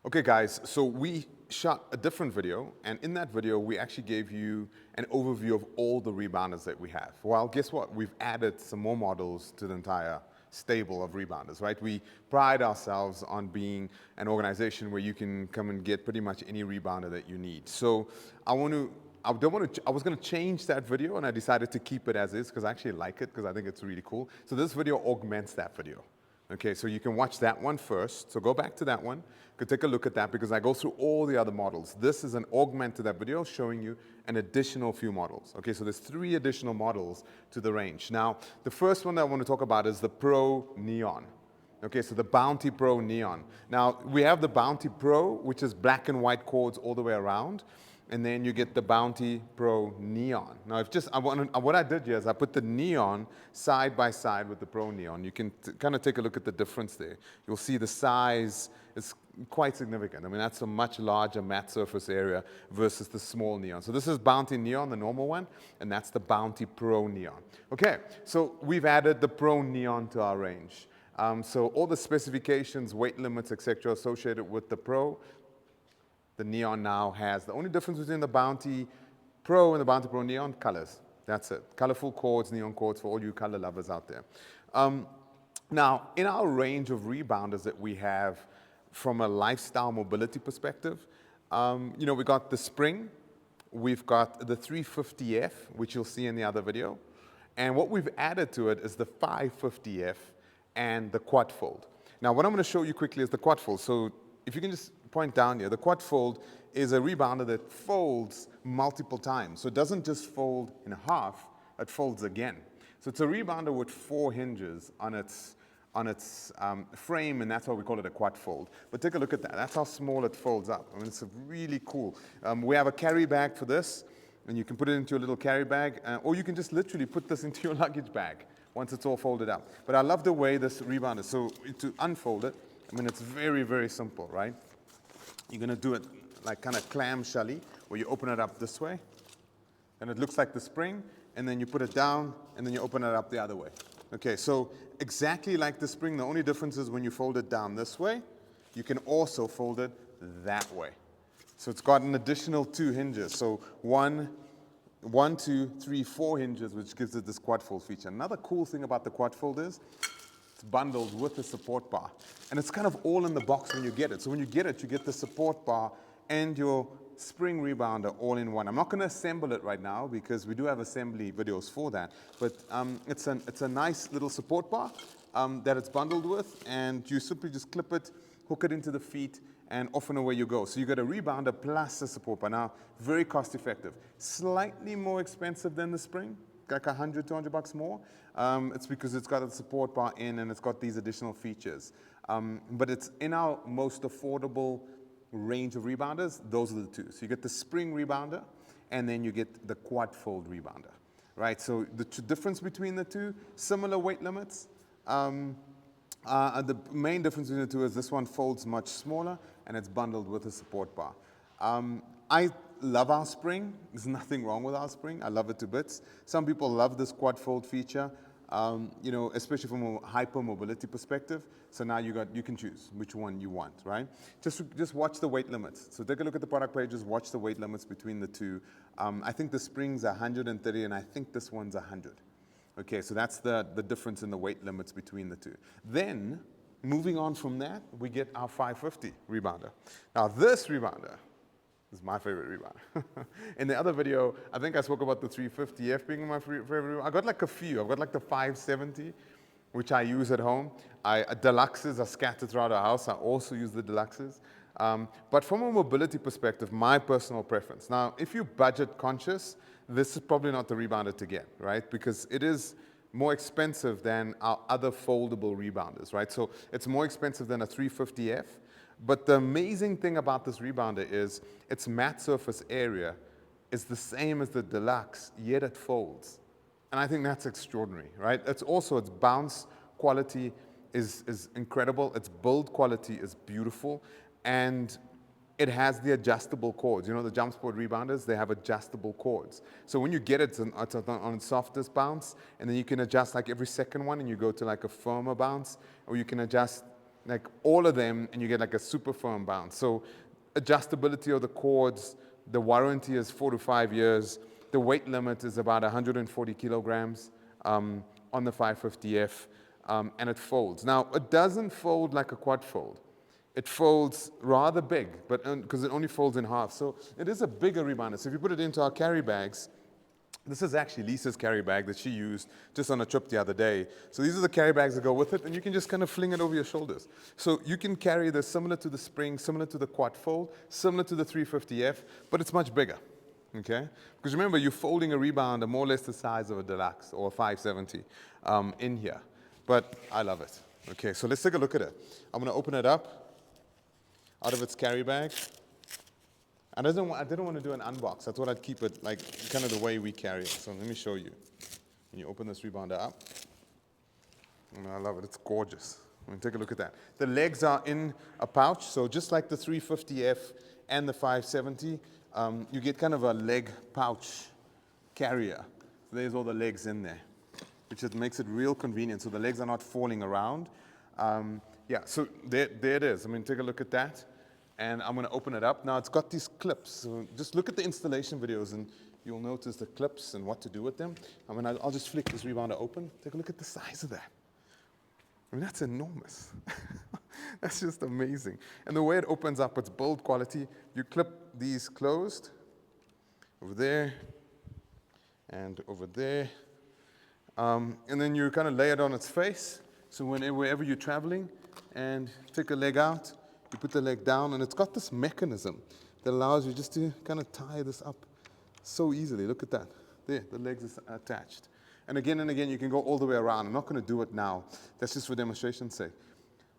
Okay guys, so we shot a different video, and in that video we actually gave you an overview of all the rebounders that we have. Well, guess what? We've added some more models to the entire stable of rebounders, right? We pride ourselves on being an organization where you can come and get pretty much any rebounder that you need. So I was going to change that video, and I decided to keep it as is because I actually like it because I think it's really cool. So this video augments that video. Okay, so you can watch that one first. So go back to that one. You can take a look at that because I go through all the other models. This is an augment to that video showing you an additional few models. Okay, so there's 3 additional models to the range. Now, the first one that I want to talk about is the Pro Neon. Okay, so the Bounty Pro Neon. Now, we have the Bounty Pro, which is black and white cords all the way around. And then you get the Bounty Pro Neon. Now, what I did here is I put the Neon side by side with the Pro Neon. You can kind of take a look at the difference there. You'll see the size is quite significant. I mean, that's a much larger matte surface area versus the small Neon. So this is Bounty Neon, the normal one, and that's the Bounty Pro Neon. Okay, so we've added the Pro Neon to our range. So all the specifications, weight limits, etc., associated with the Pro, the Neon now has. The only difference between the Bounty Pro and the Bounty Pro Neon, colors. That's it. Colorful cords, neon cords for all you color lovers out there. Now, in our range of rebounders that we have from a lifestyle mobility perspective, we got the Spring, we've got the 350F, which you'll see in the other video, and what we've added to it is the 550F and the Quadfold. Now, what I'm going to show you quickly is the Quadfold. So if you can just point down here, the Quadfold is a rebounder that folds multiple times. So it doesn't just fold in half, it folds again. So it's a rebounder with 4 hinges on its frame, and that's why we call it a Quadfold. But take a look at that. That's how small it folds up. I mean, it's really cool. We have a carry bag for this, and you can put it into your little carry bag, or you can just literally put this into your luggage bag once it's all folded up. But I love the way this rebounder, so to unfold it, I mean, it's very, very simple, right? You're going to do it like kind of clamshell-y, where you open it up this way, and it looks like the Spring, and then you put it down, and then you open it up the other way. Okay, so exactly like the Spring, the only difference is when you fold it down this way, you can also fold it that way. So it's got an additional 2 hinges. So 1, 2, 3, 4 hinges, which gives it this Quadfold feature. Another cool thing about the Quadfold is it's bundled with the support bar. And it's kind of all in the box when you get it. So when you get it, you get the support bar and your Spring rebounder all in one. I'm not going to assemble it right now because we do have assembly videos for that. But it's a nice little support bar that it's bundled with. And you simply just clip it, hook it into the feet, and off and away you go. So you get a rebounder plus a support bar. Now, very cost effective. Slightly more expensive than the Spring. Like $100, $200 more. It's because it's got a support bar in and it's got these additional features. But it's in our most affordable range of rebounders. Those are the 2. So you get the Spring rebounder and then you get the Quadfold rebounder, right? So the difference between the 2, similar weight limits. The main difference between the 2 is this one folds much smaller and it's bundled with a support bar. I love our Spring. There's nothing wrong with our Spring. I love it to bits. Some people love this Quadfold feature, especially from a hypermobility perspective. So now you can choose which one you want, right? Just watch the weight limits. So take a look at the product pages, watch the weight limits between the 2. I think the Spring's 130 and I think this one's 100. Okay, so that's the difference in the weight limits between the 2. Then, moving on from that, we get our 550 rebounder. Now this rebounder, this is my favorite rebounder. In the other video, I think I spoke about the 350F being my favorite rebounder. I got like a few. I've got like the 570, which I use at home. Deluxes are scattered throughout the house. I also use the Deluxes. But from a mobility perspective, my personal preference. Now, if you're budget conscious, this is probably not the rebounder to get, right? Because it is more expensive than our other foldable rebounders, right? So it's more expensive than a 350F. But the amazing thing about this rebounder is its matte surface area is the same as the Deluxe, yet it folds. And I think that's extraordinary, right? Its bounce quality is incredible. Its build quality is beautiful. And it has the adjustable cords. You know, the JumpSport rebounders, they have adjustable cords. So when you get it, it's on its softest bounce, and then you can adjust like every second one, and you go to like a firmer bounce, or you can adjust like all of them, and you get like a super firm bounce. So adjustability of the cords, the warranty is 4 to 5 years. The weight limit is about 140 kilograms on the 550F, and it folds. Now, it doesn't fold like a Quadfold. It folds rather big, but because it only folds in half. So it is a bigger rebounder. So if you put it into our carry bags, this is actually Lisa's carry bag that she used just on a trip the other day. So these are the carry bags that go with it, and you can just kind of fling it over your shoulders. So you can carry this similar to the Spring, similar to the Quadfold, similar to the 350F, but it's much bigger, okay? Because remember, you're folding a rebounder more or less the size of a Deluxe or a 570 in here. But I love it. Okay, so let's take a look at it. I'm going to open it up out of its carry bag. I didn't want to do an unbox. I thought I'd keep it like kind of the way we carry it. So let me show you. When you open this rebounder up, I love it. It's gorgeous. I mean, take a look at that. The legs are in a pouch, so just like the 350F and the 570, you get kind of a leg pouch carrier. So there's all the legs in there, which makes it real convenient. So the legs are not falling around. Yeah, so there it is. I mean, take a look at that. And I'm going to open it up. Now, it's got these clips. So just look at the installation videos, and you'll notice the clips and what to do with them. I mean, I'll just flick this rebounder open. Take a look at the size of that. I mean, that's enormous. That's just amazing. And the way it opens up, it's build quality. You clip these closed over there and over there. And then you kind of lay it on its face. So wherever you're traveling and take a leg out, you put the leg down, and it's got this mechanism that allows you just to kind of tie this up so easily. Look at that. There, the legs is attached. And again, you can go all the way around. I'm not going to do it now. That's just for demonstration's sake.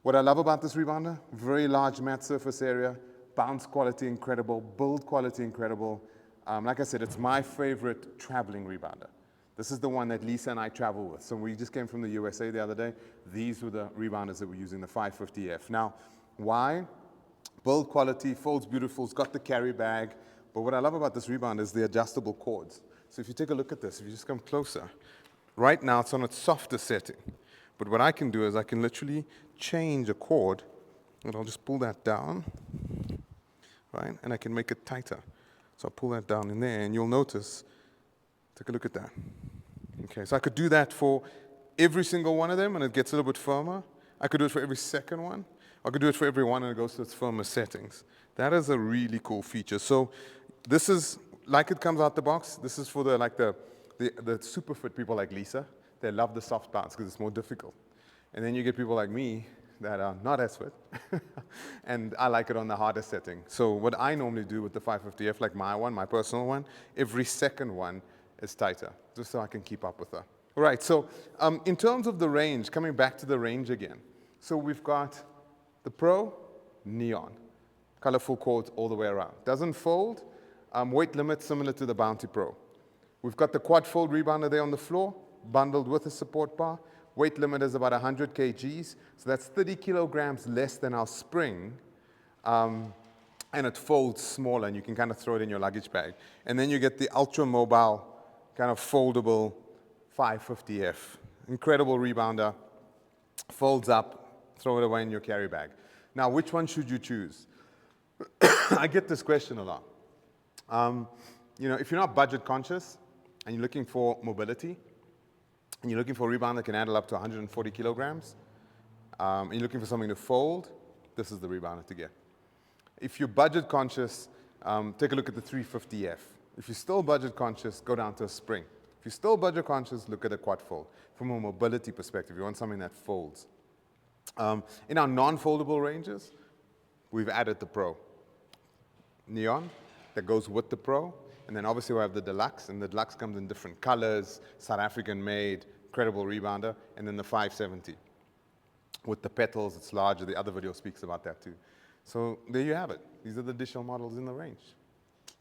What I love about this rebounder, very large matte surface area, bounce quality incredible, build quality incredible. Like I said, it's my favorite traveling rebounder. This is the one that Lisa and I travel with. So we just came from the USA the other day. These were the rebounders that we're using, the 550F. Now, why? Build quality, folds beautiful, it's got the carry bag. But what I love about this rebounder is the adjustable cords. So if you take a look at this, if you just come closer, right now it's on its softest setting. But what I can do is I can literally change a cord, and I'll just pull that down, right? And I can make it tighter. So I'll pull that down in there, and you'll notice, take a look at that. Okay, so I could do that for every single one of them, and it gets a little bit firmer. I could do it for every second one. I could do it for every one, and it goes to its firmer settings. That is a really cool feature. So this is, like it comes out the box, this is for the super fit people like Lisa. They love the soft bounce because it's more difficult. And then you get people like me that are not as fit, and I like it on the harder setting. So what I normally do with the 550F, like my personal one, every second one is tighter, just so I can keep up with her. All right, so in terms of the range, coming back to the range again, so we've got the Pro, neon, colorful cords all the way around. Doesn't fold, weight limit similar to the Bounty Pro. We've got the Quadfold rebounder there on the floor, bundled with a support bar. Weight limit is about 100 kgs, so that's 30 kilograms less than our Spring, and it folds smaller, and you can kind of throw it in your luggage bag. And then you get the ultra mobile, kind of foldable 550F. Incredible rebounder, folds up, throw it away in your carry bag. Now, which one should you choose? I get this question a lot. If you're not budget conscious and you're looking for mobility, and you're looking for a rebounder that can handle up to 140 kilograms, and you're looking for something to fold, this is the rebounder to get. If you're budget conscious, take a look at the 350F. If you're still budget conscious, go down to a Spring. If you're still budget conscious, look at a Quadfold. From a mobility perspective, you want something that folds. In our non-foldable ranges, we've added the Pro. Neon, that goes with the Pro. And then obviously we have the Deluxe, and the Deluxe comes in different colors, South African made, incredible rebounder, and then the 570. With the petals, it's larger. The other video speaks about that too. So there you have it. These are the additional models in the range.